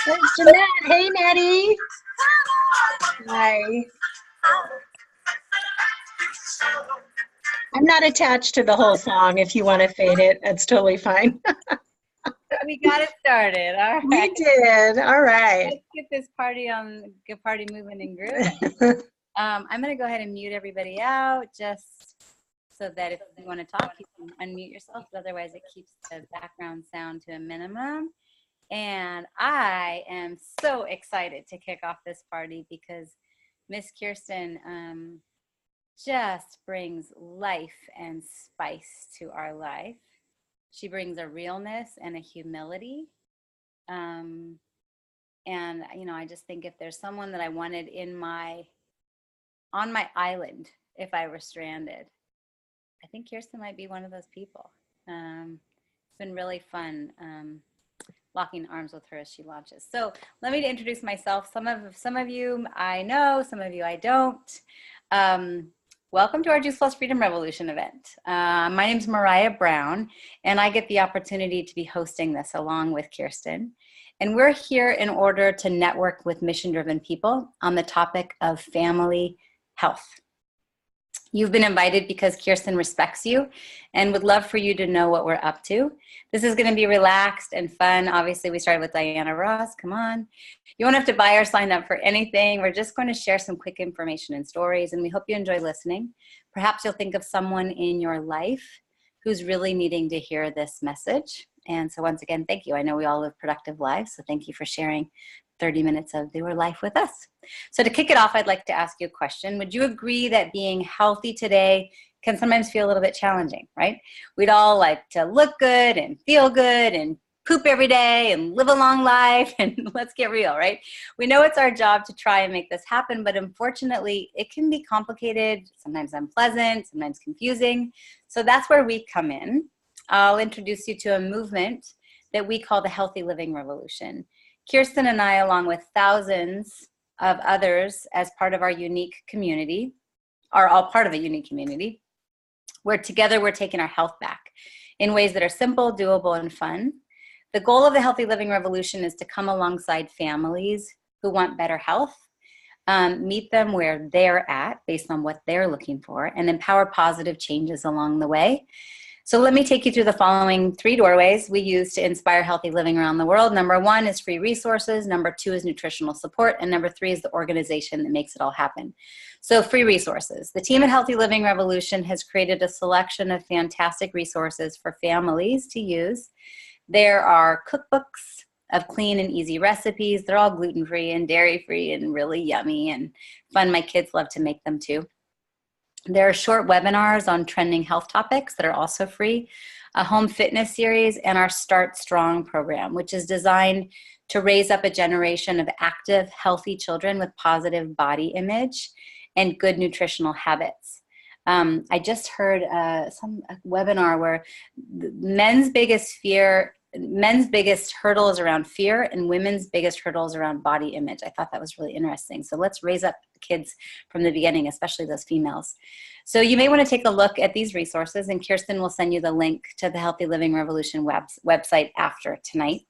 There's Jeanette. Hey, Nettie. Hi. I'm not attached to the whole song. If you want to fade it, that's totally fine. We got it started. All right. We did. All right. Let's get this party moving and grooving. I'm going to go ahead and mute everybody out just so that if you want to talk, you can unmute yourself. But otherwise, it keeps the background sound to a minimum. And I am so excited to kick off this party because Miss Kirsten just brings life and spice to our life. She brings a realness and a humility. And, you know, I just think if there's someone that I wanted on my island, if I were stranded, I think Kirsten might be one of those people. It's been really fun locking arms with her as she launches. So let me introduce myself. Some of you I know, some of you I don't. Welcome to our Juice Plus Freedom Revolution event. My name is Mariah Brown, and I get the opportunity to be hosting this along with Kirsten. And we're here in order to network with mission-driven people on the topic of family health. You've been invited because Kirsten respects you and would love for you to know what we're up to. This is going to be relaxed and fun. Obviously, we started with Diana Ross. Come on. You won't have to buy or sign up for anything. We're just going to share some quick information and stories, and we hope you enjoy listening. Perhaps you'll think of someone in your life who's really needing to hear this message. And so once again, thank you. I know we all live productive lives, so thank you for sharing 30 minutes of your life with us. So to kick it off, I'd like to ask you a question. Would you agree that being healthy today can sometimes feel a little bit challenging, right? We'd all like to look good and feel good and poop every day and live a long life, and let's get real, right? We know it's our job to try and make this happen, but unfortunately, it can be complicated, sometimes unpleasant, sometimes confusing. So that's where we come in. I'll introduce you to a movement that we call the Healthy Living Revolution. Kirsten and I, along with thousands of others as part of our unique community, are all part of a unique community, where together we're taking our health back in ways that are simple, doable, and fun. The goal of the Healthy Living Revolution is to come alongside families who want better health, meet them where they're at based on what they're looking for, and empower positive changes along the way. So let me take you through the following 3 doorways we use to inspire healthy living around the world. Number 1 is free resources. Number 2 is nutritional support. And number 3 is the organization that makes it all happen. So free resources. The team at Healthy Living Revolution has created a selection of fantastic resources for families to use. There are cookbooks of clean and easy recipes. They're all gluten-free and dairy-free and really yummy and fun. My kids love to make them too. There are short webinars on trending health topics that are also free, a home fitness series, and our Start Strong program, which is designed to raise up a generation of active, healthy children with positive body image and good nutritional habits. I just heard a webinar where men's biggest hurdle is around fear and women's biggest hurdle is around body image. I thought that was really interesting. So let's raise up kids from the beginning, especially those females. So you may want to take a look at these resources, and Kirsten will send you the link to the Healthy Living Revolution website after tonight.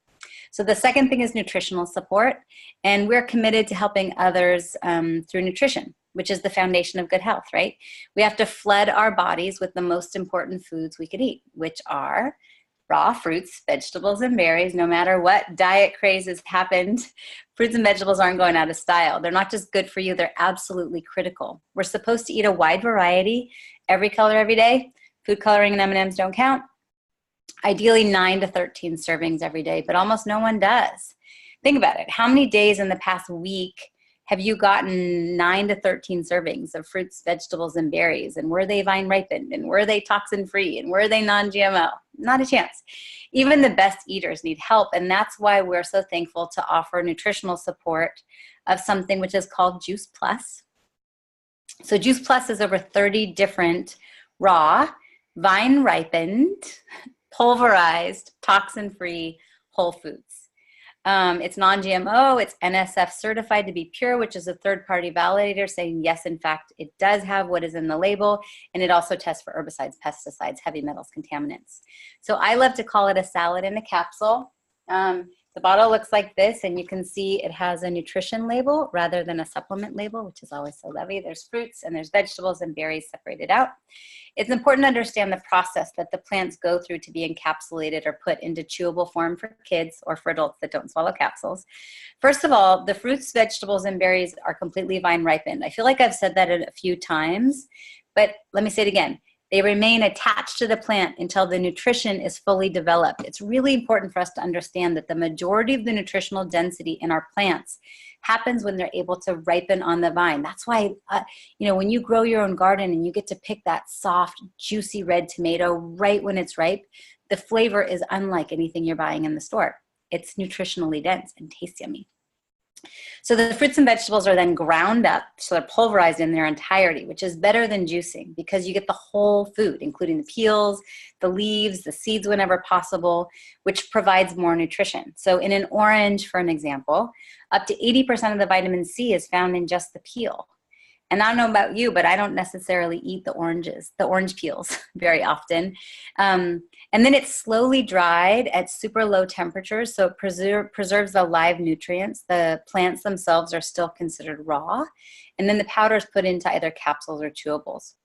So the second thing is nutritional support, and we're committed to helping others through nutrition, which is the foundation of good health, right? We have to flood our bodies with the most important foods we could eat, which are raw fruits, vegetables, and berries. No matter what diet craze has happened, fruits and vegetables aren't going out of style. They're not just good for you, they're absolutely critical. We're supposed to eat a wide variety, every color, every day. Food coloring and M&Ms don't count. Ideally 9 to 13 servings every day, but almost no one does. Think about it. How many days in the past week have you gotten 9 to 13 servings of fruits, vegetables, and berries? And were they vine ripened? And were they toxin free? And were they non-GMO? Not a chance. Even the best eaters need help. And that's why we're so thankful to offer nutritional support of something which is called Juice Plus. So Juice Plus is over 30 different raw, vine ripened, pulverized, toxin free whole foods. It's non-GMO, it's NSF certified to be pure, which is a third-party validator saying, yes, in fact, it does have what is in the label, and it also tests for herbicides, pesticides, heavy metals, contaminants. So I love to call it a salad in a capsule. The bottle looks like this, and you can see it has a nutrition label rather than a supplement label, which is always so lovely. There's fruits and there's vegetables and berries separated out. It's important to understand the process that the plants go through to be encapsulated or put into chewable form for kids or for adults that don't swallow capsules. First of all, the fruits, vegetables, and berries are completely vine ripened. I feel like I've said that a few times, but let me say it again. They remain attached to the plant until the nutrition is fully developed. It's really important for us to understand that the majority of the nutritional density in our plants happens when they're able to ripen on the vine. That's why, when you grow your own garden and you get to pick that soft, juicy red tomato right when it's ripe, the flavor is unlike anything you're buying in the store. It's nutritionally dense and tastes yummy. So the fruits and vegetables are then ground up, so they're pulverized in their entirety, which is better than juicing because you get the whole food, including the peels, the leaves, the seeds whenever possible, which provides more nutrition. So in an orange, for an example, up to 80% of the vitamin C is found in just the peel. And I don't know about you, but I don't necessarily eat the orange peels very often. And then it's slowly dried at super low temperatures, so it preserves the live nutrients. The plants themselves are still considered raw. And then the powder is put into either capsules or chewables.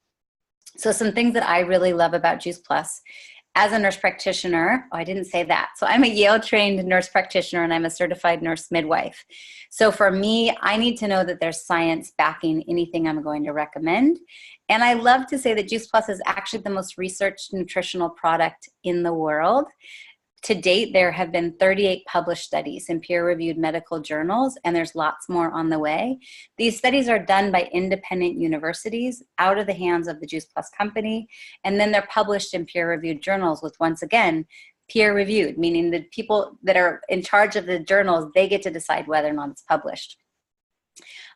So some things that I really love about Juice Plus. As a nurse practitioner, I didn't say that. So I'm a Yale-trained nurse practitioner and I'm a certified nurse midwife. So for me, I need to know that there's science backing anything I'm going to recommend. And I love to say that Juice Plus is actually the most researched nutritional product in the world. To date, there have been 38 published studies in peer-reviewed medical journals, and there's lots more on the way. These studies are done by independent universities out of the hands of the Juice Plus company, and then they're published in peer-reviewed journals with, once again, peer-reviewed, meaning the people that are in charge of the journals, they get to decide whether or not it's published.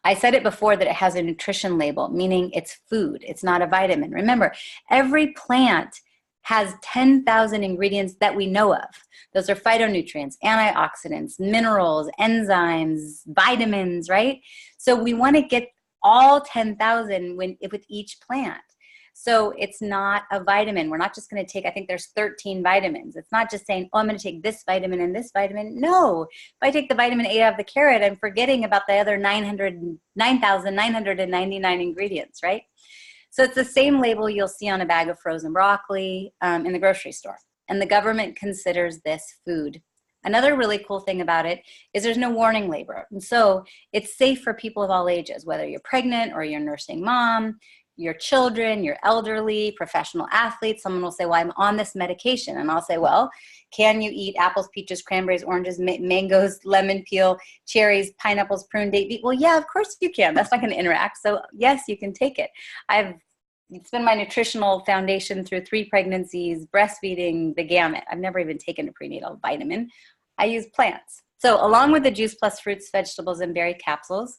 I said it before that it has a nutrition label, meaning it's food, it's not a vitamin. Remember, every plant has 10,000 ingredients that we know of. Those are phytonutrients, antioxidants, minerals, enzymes, vitamins, right? So we want to get all 10,000 with each plant. So it's not a vitamin. We're not just going to take, I think there's 13 vitamins. It's not just saying, oh, I'm going to take this vitamin and this vitamin. No, if I take the vitamin A out of the carrot, I'm forgetting about the other 9,999 ingredients, right? So it's the same label you'll see on a bag of frozen broccoli in the grocery store. And the government considers this food. Another really cool thing about it is there's no warning label. And so it's safe for people of all ages, whether you're pregnant or you're a nursing mom, your children, your elderly, professional athletes. Someone will say, well, I'm on this medication. And I'll say, well, can you eat apples, peaches, cranberries, oranges, mangoes, lemon peel, cherries, pineapples, prune, date, beet? Well, yeah, of course you can. That's not going to interact. So yes, you can take it. It's been my nutritional foundation through 3 pregnancies, breastfeeding, the gamut. I've never even taken a prenatal vitamin. I use plants. So along with the Juice Plus fruits, vegetables, and berry capsules,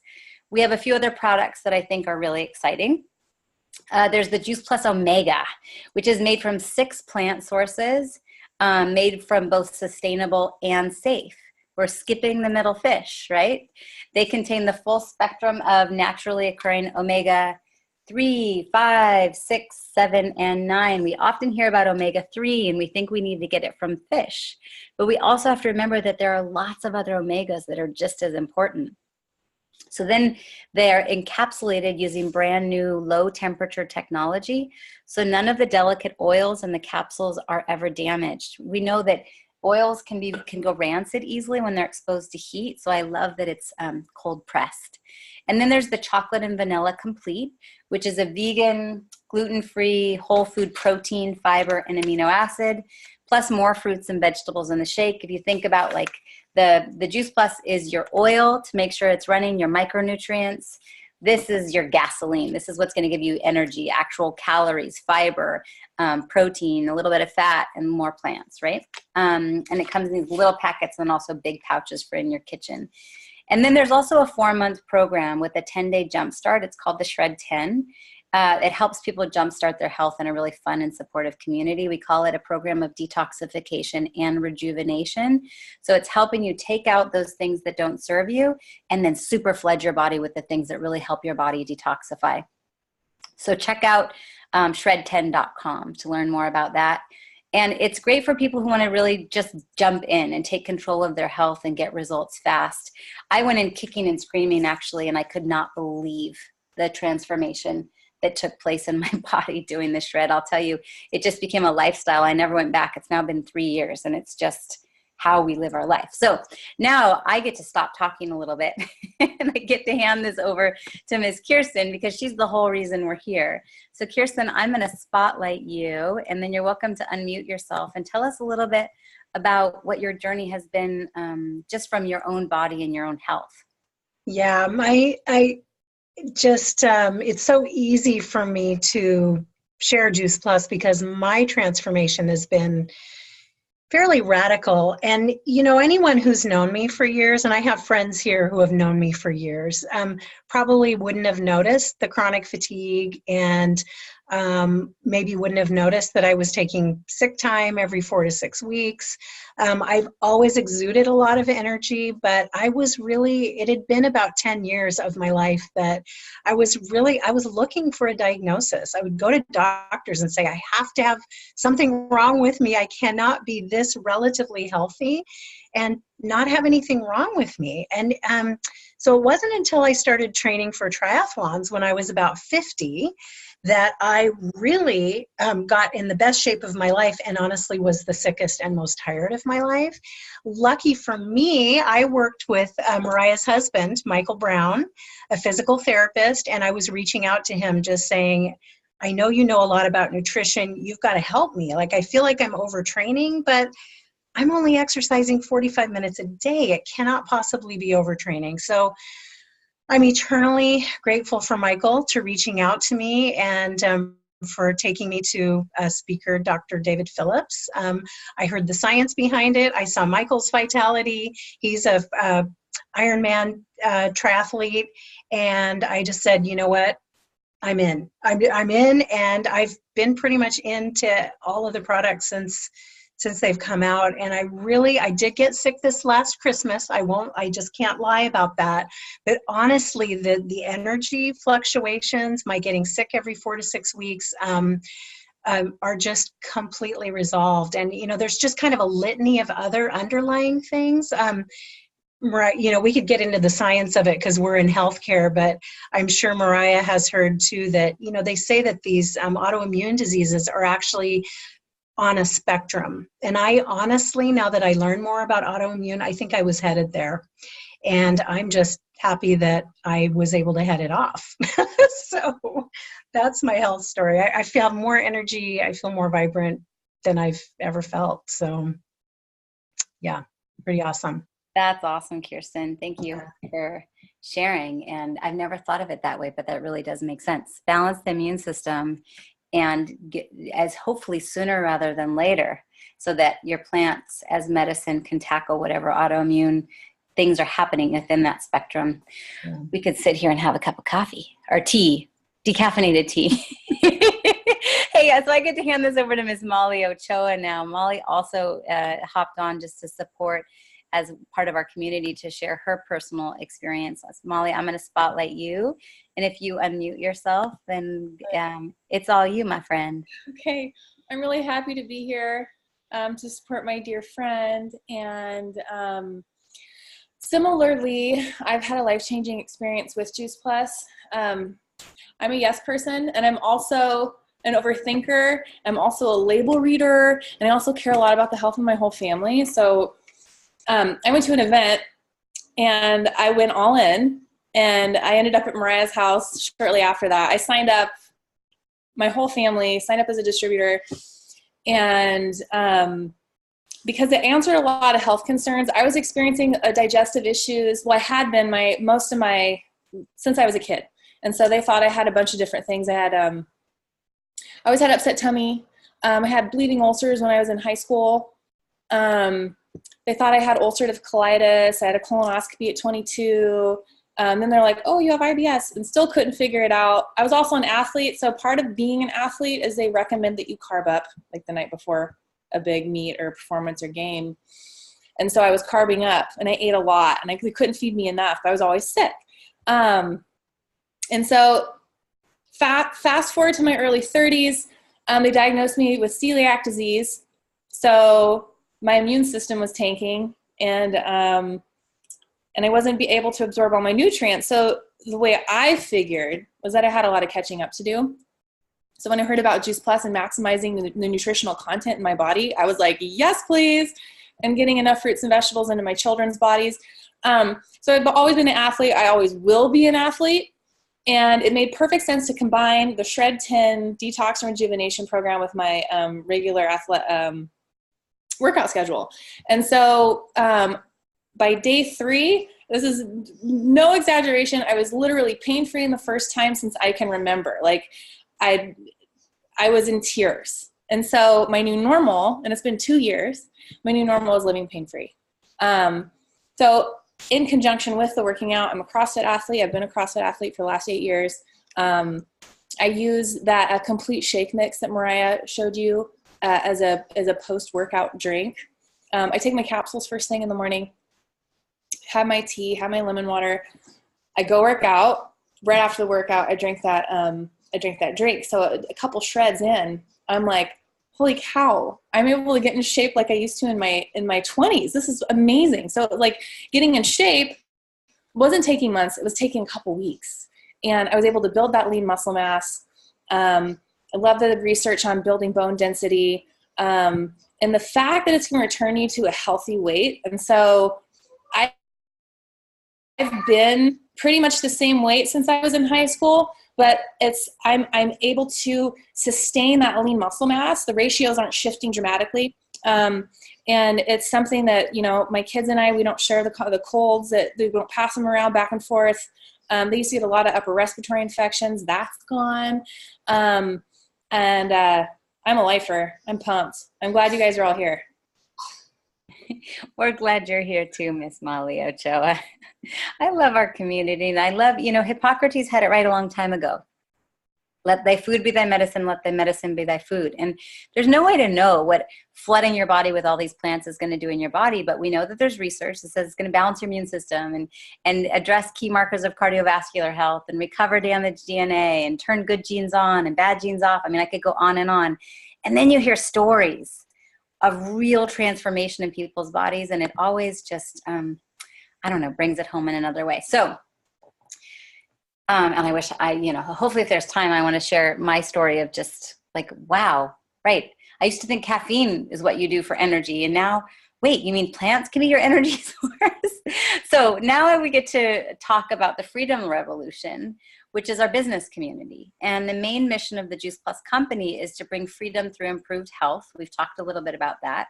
we have a few other products that I think are really exciting. There's the Juice Plus Omega, which is made from 6 plant sources, made from both sustainable and safe. We're skipping the middle fish, right? They contain the full spectrum of naturally occurring omega 3, 5, 6, 7, and 9. We often hear about omega-3 and we think we need to get it from fish. But we also have to remember that there are lots of other omegas that are just as important. So then they're encapsulated using brand new low temperature technology. So none of the delicate oils in the capsules are ever damaged. We know that oils can go rancid easily when they're exposed to heat. So I love that it's cold pressed. And then there's the chocolate and vanilla complete, which is a vegan, gluten-free, whole food protein, fiber, and amino acid, plus more fruits and vegetables in the shake. If you think about like the Juice Plus is your oil to make sure it's running, your micronutrients. This is your gasoline. This is what's going to give you energy, actual calories, fiber, protein, a little bit of fat, and more plants, right? And it comes in these little packets and also big pouches for in your kitchen. And then there's also a 4-month program with a 10-day jumpstart. It's called the Shred 10. It helps people jumpstart their health in a really fun and supportive community. We call it a program of detoxification and rejuvenation. So it's helping you take out those things that don't serve you and then super flood your body with the things that really help your body detoxify. So check out shred10.com to learn more about that. And it's great for people who want to really just jump in and take control of their health and get results fast. I went in kicking and screaming, actually, and I could not believe the transformation that took place in my body doing the shred. I'll tell you, it just became a lifestyle. I never went back. It's now been 3 years, and it's just how we live our life. So now I get to stop talking a little bit and I get to hand this over to Miss Kirsten, because she's the whole reason we're here. So Kirsten, I'm going to spotlight you, and then you're welcome to unmute yourself and tell us a little bit about what your journey has been, just from your own body and your own health. Yeah, I just, it's so easy for me to share Juice Plus because my transformation has been fairly radical. And, you know, anyone who's known me for years, and I have friends here who have known me for years, probably wouldn't have noticed the chronic fatigue, and maybe wouldn't have noticed that I was taking sick time every 4 to 6 weeks. I've always exuded a lot of energy, but it had been about 10 years of my life that I was looking for a diagnosis. I would go to doctors and say, I have to have something wrong with me. I cannot be this relatively healthy and not have anything wrong with me. And so it wasn't until I started training for triathlons when I was about 50 that I really got in the best shape of my life, and honestly was the sickest and most tired of my life. Lucky for me, I worked with Mariah's husband, Michael Brown, a physical therapist, and I was reaching out to him just saying, I know you know a lot about nutrition. You've got to help me. Like, I feel like I'm overtraining, but I'm only exercising 45 minutes a day. It cannot possibly be overtraining. So I'm eternally grateful for Michael to reaching out to me and for taking me to a speaker, Dr. David Phillips. I heard the science behind it. I saw Michael's vitality. He's a Ironman triathlete. And I just said, you know what? I'm in. I'm in, and I've been pretty much into all of the products since they've come out. And I did get sick this last Christmas. I just can't lie about that. But honestly, the energy fluctuations, my getting sick every 4 to 6 weeks, are just completely resolved. And, you know, there's just kind of a litany of other underlying things. Right, you know, we could get into the science of it because we're in healthcare, but I'm sure Mariah has heard too that, you know, they say that these autoimmune diseases are actually on a spectrum. And I honestly, now that I learn more about autoimmune, I think I was headed there. And I'm just happy that I was able to head it off. So that's my health story. I feel more energy. I feel more vibrant than I've ever felt. So yeah, pretty awesome. That's awesome, Kirsten. Thank you for sharing. And I've never thought of it that way, but that really does make sense. Balance the immune system, and as hopefully sooner rather than later, so that your plants as medicine can tackle whatever autoimmune things are happening within that spectrum. Yeah. We could sit here and have a cup of coffee or tea, decaffeinated tea. Hey, so I get to hand this over to Miss Molly Ochoa now. Molly also hopped on just to support as part of our community to share her personal experience. Molly, I'm going to spotlight you. And if you unmute yourself, then it's all you, my friend. Okay. I'm really happy to be here to support my dear friend. And similarly, I've had a life-changing experience with Juice Plus. I'm a yes person, and I'm also an overthinker. I'm also a label reader, and I also care a lot about the health of my whole family. So I went to an event and I went all in, and I ended up at Mariah's house shortly after that. I signed up, my whole family signed up as a distributor, and because it answered a lot of health concerns. I was experiencing digestive issues. Well, I had been since I was a kid. And so they thought I had a bunch of different things. I always had upset tummy. I had bleeding ulcers when I was in high school. They thought I had ulcerative colitis. I had a colonoscopy at 22. Then they're like, oh, you have IBS, and still couldn't figure it out. I was also an athlete. So part of being an athlete is they recommend that you carb up like the night before a big meet or performance or game. And so I was carbing up, and I ate a lot, and they couldn't feed me enough. I was always sick. And so fast forward to my early 30s, they diagnosed me with celiac disease. So my immune system was tanking, and I wasn't able to absorb all my nutrients. So the way I figured was that I had a lot of catching up to do. So when I heard about Juice Plus and maximizing the nutritional content in my body, I was like, yes, please. I'm getting enough fruits and vegetables into my children's bodies. So I've always been an athlete. I always will be an athlete. And it made perfect sense to combine the Shred 10 detox and rejuvenation program with my regular workout schedule. And so by day 3, this is no exaggeration, I was literally pain-free in the first time since I can remember. Like I was in tears. And so my new normal, and it's been 2 years, my new normal is living pain-free. So in conjunction with the working out, I'm a CrossFit athlete. I've been a CrossFit athlete for the last 8 years. I use that complete shake mix that Mariah showed you as a post-workout drink. I take my capsules first thing in the morning, have my tea, have my lemon water. I go work out. Right after the workout, I drink that drink. So a couple shreds in, I'm like, holy cow, I'm able to get in shape like I used to in my 20s. This is amazing. So like getting in shape wasn't taking months. It was taking a couple weeks. And I was able to build that lean muscle mass. I love the research on building bone density. And the fact that it's going to return you to a healthy weight. And so I've been pretty much the same weight since I was in high school, but I'm able to sustain that lean muscle mass. The ratios aren't shifting dramatically. And it's something that, my kids and I, we don't share the colds, that we don't pass them around back and forth. They used to get a lot of upper respiratory infections. That's gone. And I'm a lifer. I'm pumped. I'm glad you guys are all here. We're glad you're here too, Miss Molly Ochoa. I love our community, and I love, Hippocrates had it right a long time ago. Let thy food be thy medicine, let thy medicine be thy food. And there's no way to know what flooding your body with all these plants is going to do in your body, but we know that there's research that says it's going to balance your immune system and address key markers of cardiovascular health and recover damaged DNA and turn good genes on and bad genes off. I mean, I could go on. And then you hear stories of real transformation in people's bodies, and it always just, brings it home in another way. So, and I wish hopefully if there's time, I want to share my story of just like, wow, right. I used to think caffeine is what you do for energy. And now, wait, you mean plants can be your energy source? So now we get to talk about the Freedom Revolution, which is our business community. And the main mission of the Juice Plus company is to bring freedom through improved health. We've talked a little bit about that.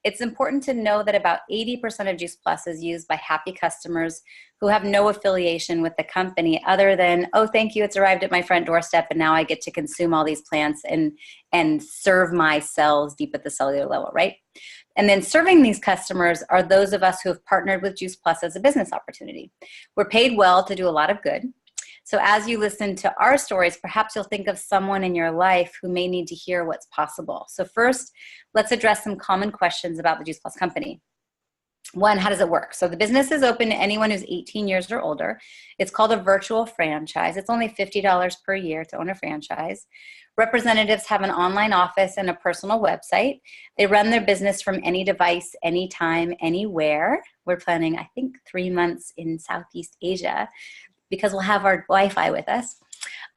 It's important to know that about 80% of Juice Plus is used by happy customers who have no affiliation with the company other than, oh, thank you, it's arrived at my front doorstep, and now I get to consume all these plants and serve my cells deep at the cellular level, right? And then serving these customers are those of us who have partnered with Juice Plus as a business opportunity. We're paid well to do a lot of good. So as you listen to our stories, perhaps you'll think of someone in your life who may need to hear what's possible. So first, let's address some common questions about the Juice Plus company. One, how does it work? So the business is open to anyone who's 18 years or older. It's called a virtual franchise. It's only $50 per year to own a franchise. Representatives have an online office and a personal website. They run their business from any device, anytime, anywhere. We're planning, I think, 3 months in Southeast Asia, because we'll have our Wi-Fi with us.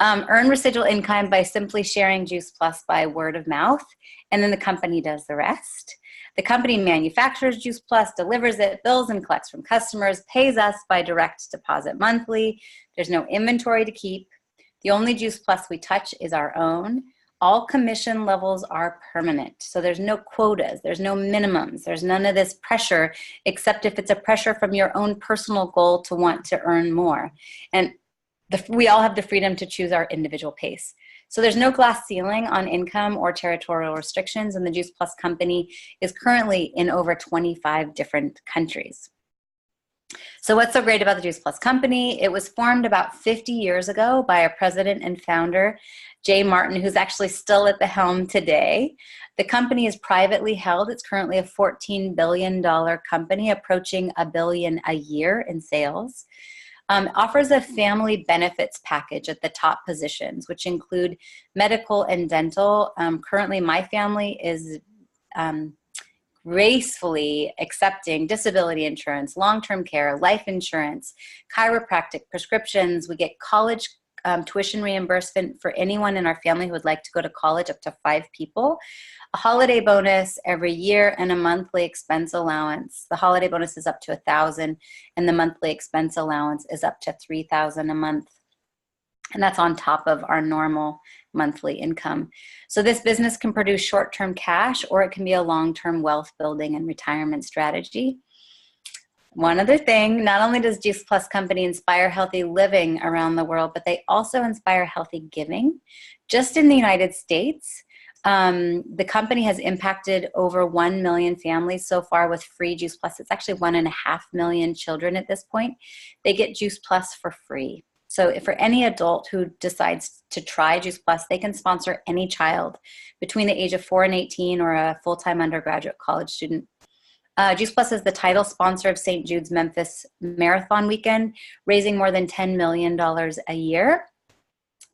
Earn residual income by simply sharing Juice Plus by word of mouth, and then the company does the rest. The company manufactures Juice Plus, delivers it, bills and collects from customers, pays us by direct deposit monthly. There's no inventory to keep. The only Juice Plus we touch is our own. All commission levels are permanent. So there's no quotas, there's no minimums, there's none of this pressure, except if it's a pressure from your own personal goal to want to earn more. And we all have the freedom to choose our individual pace. So there's no glass ceiling on income or territorial restrictions, and the Juice Plus company is currently in over 25 different countries. So what's so great about the Juice Plus company? It was formed about 50 years ago by our president and founder, Jay Martin, who's actually still at the helm today. The company is privately held. It's currently a $14 billion company, approaching $1 billion a year in sales. Offers a family benefits package at the top positions, which include medical and dental. Currently, my family is gracefully accepting disability insurance, long-term care, life insurance, chiropractic, prescriptions. We get college tuition reimbursement for anyone in our family who would like to go to college, up to 5 people, a holiday bonus every year, and a monthly expense allowance. The holiday bonus is up to $1,000, and the monthly expense allowance is up to $3,000 a month. And that's on top of our normal monthly income. So this business can produce short-term cash, or it can be a long-term wealth building and retirement strategy. One other thing, not only does Juice Plus Company inspire healthy living around the world, but they also inspire healthy giving. Just in the United States, the company has impacted over 1 million families so far with free Juice Plus. It's actually 1.5 million children at this point. They get Juice Plus for free. So if for any adult who decides to try Juice Plus, they can sponsor any child between the age of 4 and 18 or a full-time undergraduate college student. Juice Plus is the title sponsor of St. Jude's Memphis Marathon Weekend, raising more than $10 million a year.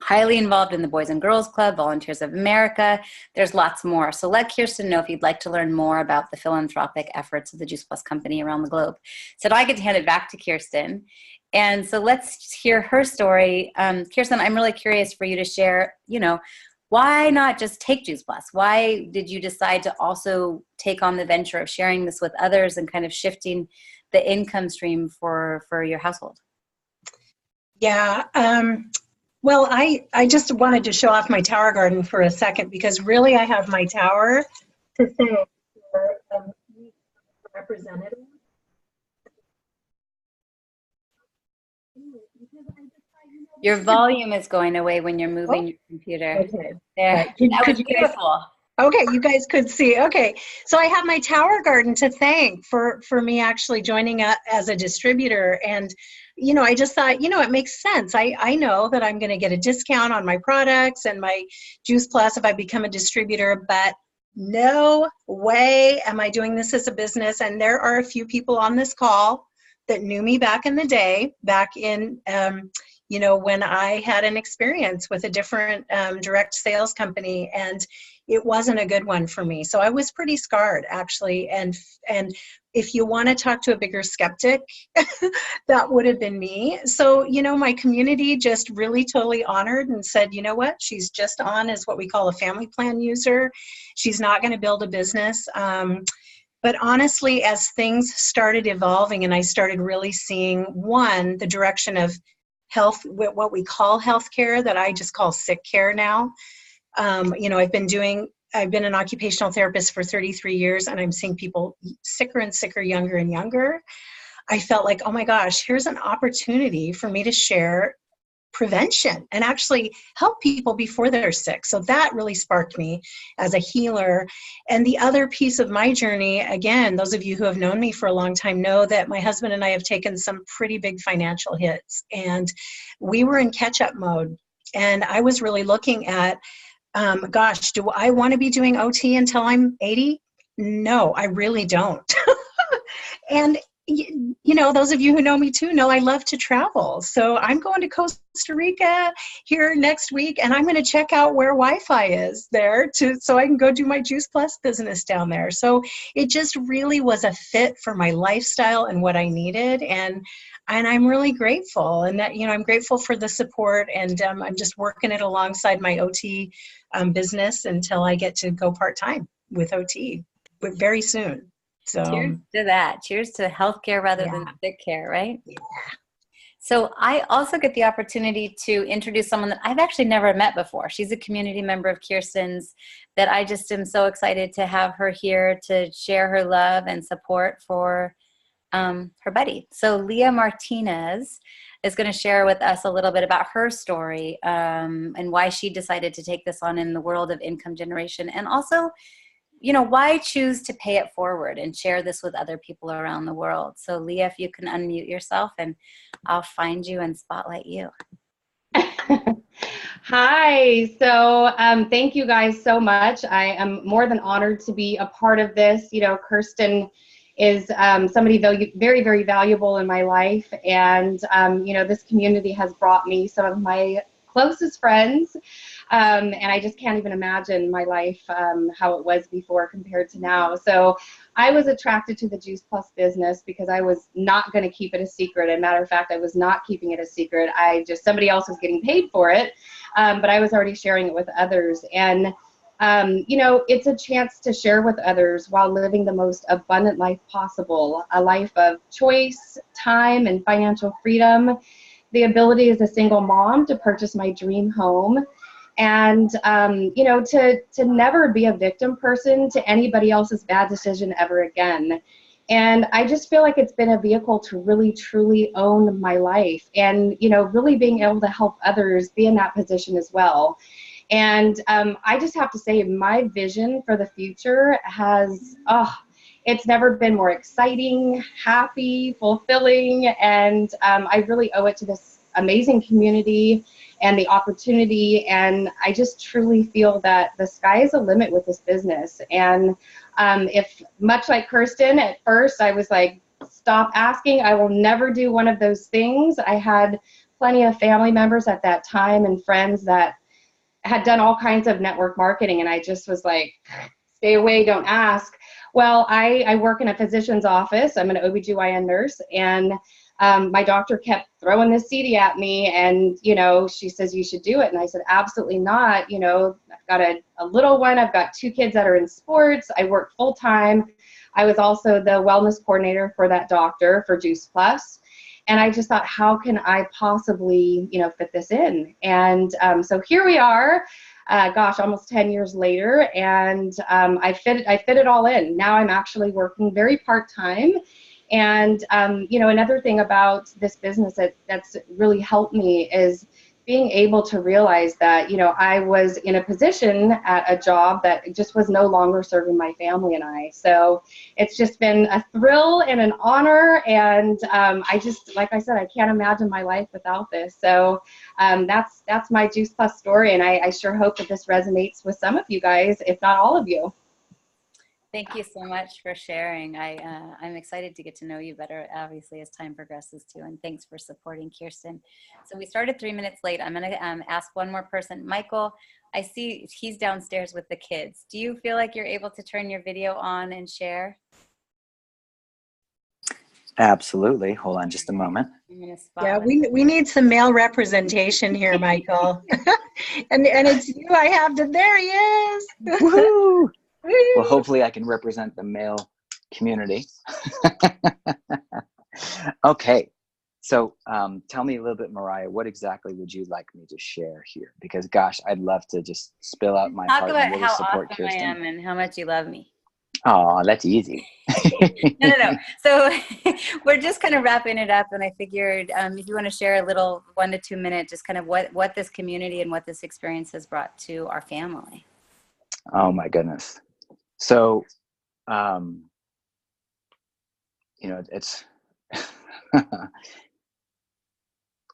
Highly involved in the Boys and Girls Club, Volunteers of America. There's lots more. So let Kirsten know if you'd like to learn more about the philanthropic efforts of the Juice Plus Company around the globe. So now I get to hand it back to Kirsten. And so let's hear her story. Kirsten, I'm really curious for you to share, why not just take Juice Plus? Why did you decide to also take on the venture of sharing this with others and kind of shifting the income stream for your household? Yeah. Well, I just wanted to show off my tower garden for a second, because really I have my tower to thank for representative. Your volume is going away when you're moving your computer. Okay. There. Right. That was beautiful. Okay, you guys could see. Okay, so I have my tower garden to thank for me actually joining as a distributor. And, I just thought, it makes sense. I know that I'm going to get a discount on my products and my Juice Plus if I become a distributor, but no way am I doing this as a business. And there are a few people on this call that knew me back in the day, back in, when I had an experience with a different direct sales company, and it wasn't a good one for me. So I was pretty scarred, actually. And if you want to talk to a bigger skeptic, that would have been me. So, my community just really totally honored and said, you know what, she's just on as what we call a family plan user. She's not going to build a business. But honestly, as things started evolving and I started really seeing, one, the direction of health, what we call healthcare, that I just call sick care now. I've been an occupational therapist for 33 years, and I'm seeing people sicker and sicker, younger and younger. I felt like, oh my gosh, here's an opportunity for me to share prevention and actually help people before they're sick. So that really sparked me as a healer. And the other piece of my journey, again, those of you who have known me for a long time know that my husband and I have taken some pretty big financial hits, and we were in catch-up mode. And I was really looking at, gosh, do I want to be doing OT until I'm 80? No, I really don't. And those of you who know me too know I love to travel. So I'm going to Costa Rica here next week, and I'm going to check out where Wi-Fi is there so I can go do my Juice Plus business down there. So it just really was a fit for my lifestyle and what I needed. And I'm really grateful. And that, I'm grateful for the support, and I'm just working it alongside my OT business until I get to go part-time with OT, but very soon. So cheers to that. Cheers to healthcare rather than sick care, right? Yeah. So I also get the opportunity to introduce someone that I've actually never met before. She's a community member of Kirsten's that I just am so excited to have her here to share her love and support for her buddy. So Leah Martinez is going to share with us a little bit about her story and why she decided to take this on in the world of income generation, and also why choose to pay it forward and share this with other people around the world. So Leah, if you can unmute yourself and I'll find you and spotlight you. Hi. So thank you guys so much. I am more than honored to be a part of this. Kirsten is somebody very, very valuable in my life. And, this community has brought me some of my closest friends And I just can't even imagine my life, how it was before compared to now. So I was attracted to the Juice Plus business because I was not going to keep it a secret. As a matter of fact, I was not keeping it a secret. Somebody else was getting paid for it, but I was already sharing it with others. And it's a chance to share with others while living the most abundant life possible, a life of choice, time, and financial freedom, the ability as a single mom to purchase my dream home, and, to never be a victim person to anybody else's bad decision ever again. And I just feel like it's been a vehicle to really, truly own my life and, really being able to help others be in that position as well. And I just have to say my vision for the future it's never been more exciting, happy, fulfilling, and I really owe it to this amazing community and the opportunity. And I just truly feel that the sky is the limit with this business. And if, much like Kirsten, at first I was like, stop asking, I will never do one of those things. I had plenty of family members at that time and friends that had done all kinds of network marketing, and I just was like, stay away, don't ask. Well, I work in a physician's office. I'm an OBGYN nurse, and my doctor kept throwing this CD at me, and, she says, you should do it. And I said, absolutely not. I've got a little one. I've got 2 kids that are in sports. I work full time. I was also the wellness coordinator for that doctor for Juice Plus. And I just thought, how can I possibly, fit this in? And so here we are, almost 10 years later, and I fit it all in. Now I'm actually working very part-time. And, another thing about this business that's really helped me is being able to realize that, I was in a position at a job that just was no longer serving my family and I. So it's just been a thrill and an honor. And I just, like I said, I can't imagine my life without this. So that's my Juice Plus story. And I sure hope that this resonates with some of you guys, if not all of you. Thank you so much for sharing. I'm excited to get to know you better, obviously, as time progresses too. And thanks for supporting Kirsten. So we started 3 minutes late. I'm going to ask one more person. Michael, I see he's downstairs with the kids. Do you feel like you're able to turn your video on and share? Absolutely. Hold on just a moment. Yeah, we need some male representation here, Michael. and it's you I have to, there he is. Woohoo! Well, hopefully I can represent the male community. Okay. So tell me a little bit, Mariah, what exactly would you like me to share here? Because gosh, I'd love to just spill out my heart and really support Kirsten. Talk about how awesome I am and how much you love me. Oh, that's easy. No. So we're just kind of wrapping it up. And I figured if you want to share a little 1 to 2 minute, just kind of what this community and what this experience has brought to our family. Oh my goodness. So, it's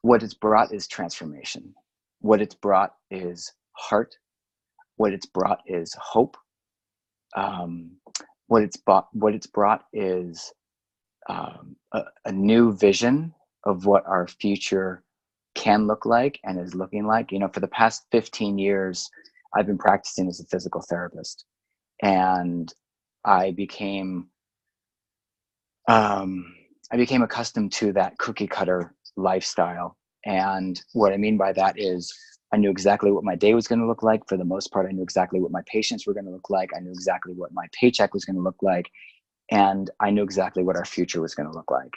what it's brought is transformation. What it's brought is heart. What it's brought is hope. What it's brought is a new vision of what our future can look like and is looking like. For the past 15 years, I've been practicing as a physical therapist, and I became accustomed to that cookie cutter lifestyle. And what I mean by that is I knew exactly what my day was going to look like. For the most part, I knew exactly what my patients were going to look like. I knew exactly what my paycheck was going to look like. And I knew exactly what our future was going to look like.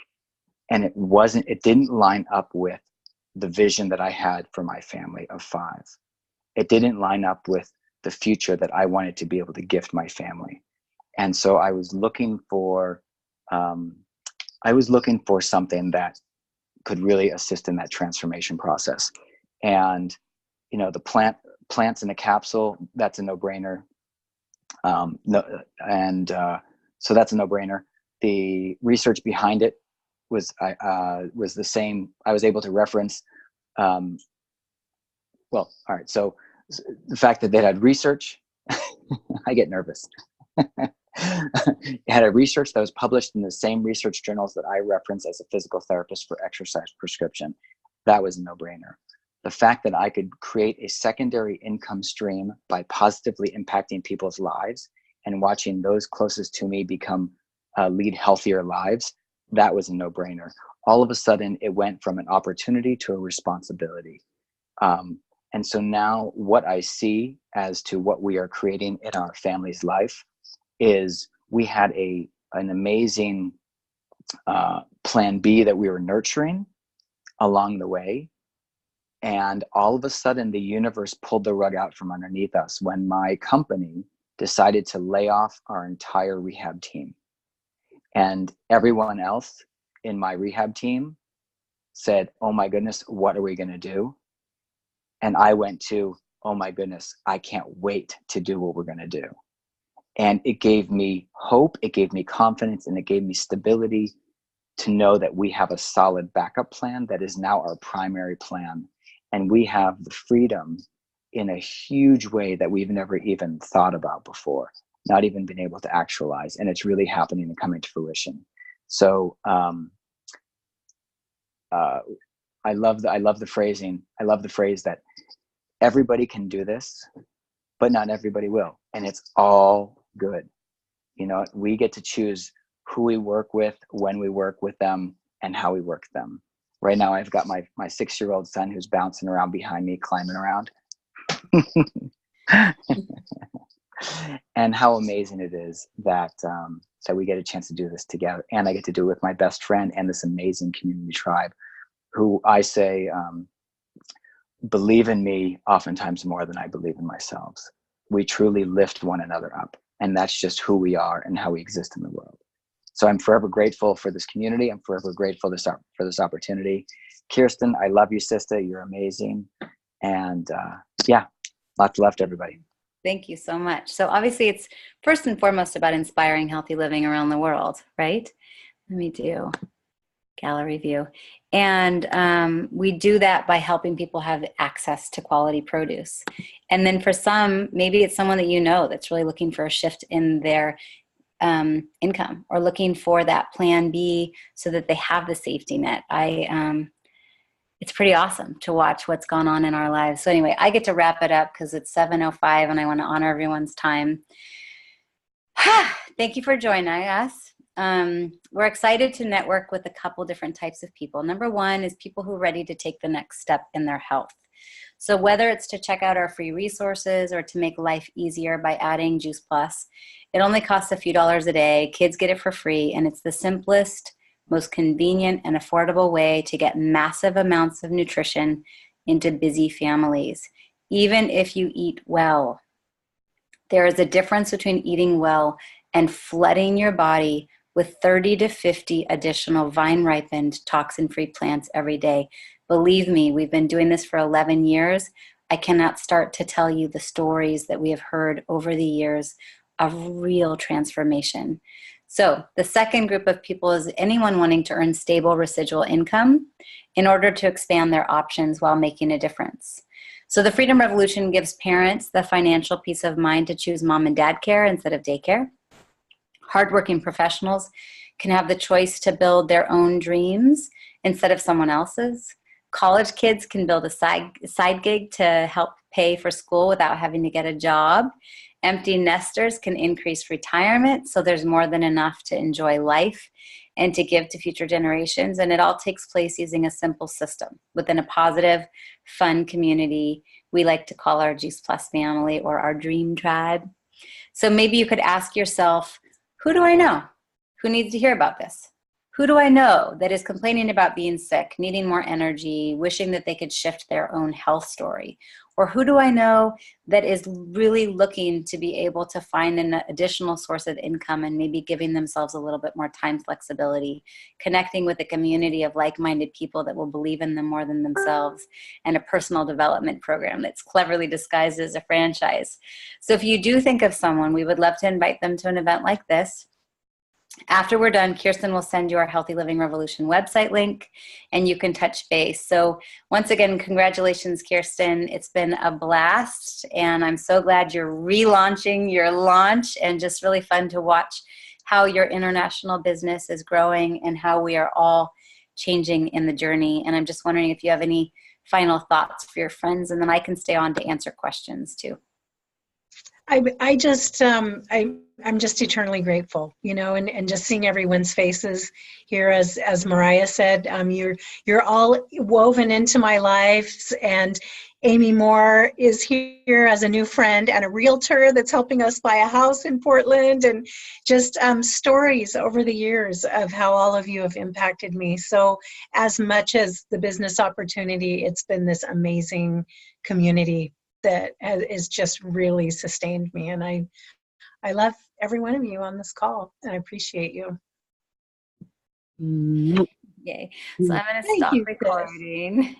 And it didn't line up with the vision that I had for my family of 5. It didn't line up with the future that I wanted to be able to gift my family. And so I was looking for something that could really assist in that transformation process. And, the plants in a capsule, that's a no-brainer. So that's a no-brainer. The research behind it was the same. I was able to reference, all right. So the fact that they had research, I get nervous. It had a research that was published in the same research journals that I reference as a physical therapist for exercise prescription. That was a no-brainer. the fact that I could create a secondary income stream by positively impacting people's lives and watching those closest to me become lead healthier lives, that was a no-brainer. All of a sudden, it went from an opportunity to a responsibility. And so now what I see as to what we are creating in our family's life is we had an amazing plan B that we were nurturing along the way. And all of a sudden, the universe pulled the rug out from underneath us when my company decided to lay off our entire rehab team. And everyone else in my rehab team said, oh my goodness, what are we going to do? And I went to, oh my goodness, I can't wait to do what we're going to do. And it gave me hope, it gave me confidence, and it gave me stability to know that we have a solid backup plan that is now our primary plan. And we have the freedom in a huge way that we've never even thought about before, not even been able to actualize. And it's really happening and coming to fruition. So I love the phrasing. I love the phrase that everybody can do this, but not everybody will. And it's all good. You know, we get to choose who we work with, when we work with them, and how we work them. Right now, I've got my 6-year-old son who's bouncing around behind me, climbing around. And how amazing it is that that we get a chance to do this together. And I get to do it with my best friend and this amazing community tribe who I say believe in me oftentimes more than I believe in myself. We truly lift one another up. And that's just who we are and how we exist in the world. So I'm forever grateful for this community. I'm forever grateful for this opportunity. Kirsten, I love you, sister. You're amazing. And yeah, lots left, everybody. Thank you so much. So obviously it's first and foremost about inspiring healthy living around the world, right? Let me do gallery view. And we do that by helping people have access to quality produce. And then for some, maybe it's someone that you know that's really looking for a shift in their income or looking for that plan B so that they have the safety net. It's pretty awesome to watch what's gone on in our lives. So anyway, I get to wrap it up because it's 7:05 and I want to honor everyone's time. Thank you for joining us. We're excited to network with a couple different types of people. Number one is people who are ready to take the next step in their health. So whether it's to check out our free resources or to make life easier by adding Juice Plus, it only costs a few dollars a day. Kids get it for free, and it's the simplest, most convenient, and affordable way to get massive amounts of nutrition into busy families, even if you eat well. There is a difference between eating well and flooding your body with 30 to 50 additional vine-ripened, toxin-free plants every day. Believe me, we've been doing this for 11 years. I cannot start to tell you the stories that we have heard over the years of real transformation. So the second group of people is anyone wanting to earn stable residual income in order to expand their options while making a difference. So the Freedom Revolution gives parents the financial peace of mind to choose mom and dad care instead of daycare. Hardworking professionals can have the choice to build their own dreams instead of someone else's. College kids can build a side gig to help pay for school without having to get a job. Empty nesters can increase retirement, so there's more than enough to enjoy life and to give to future generations. And it all takes place using a simple system within a positive, fun community we like to call our Juice Plus family or our dream tribe. So maybe you could ask yourself, who do I know who needs to hear about this? Who do I know that is complaining about being sick, needing more energy, wishing that they could shift their own health story? Or who do I know that is really looking to be able to find an additional source of income and maybe giving themselves a little bit more time flexibility, connecting with a community of like-minded people that will believe in them more than themselves, and a personal development program that's cleverly disguised as a franchise. So if you do think of someone, we would love to invite them to an event like this. After we're done, Kirsten will send you our Healthy Living Revolution website link, and you can touch base. So once again, congratulations, Kirsten. It's been a blast, and I'm so glad you're relaunching your launch, and just really fun to watch how your international business is growing and how we are all changing in the journey. And I'm just wondering if you have any final thoughts for your friends, and then I can stay on to answer questions too. I just I'm just eternally grateful, you know, and just seeing everyone's faces here, as Mariah said, you're all woven into my lives, and Amy Moore is here as a new friend and a realtor that's helping us buy a house in Portland, and just stories over the years of how all of you have impacted me. So as much as the business opportunity, it's been this amazing community that has just really sustained me. And I love every one of you on this call, and I appreciate you. Yay. So I'm going to Thank stop you, Chris. recording.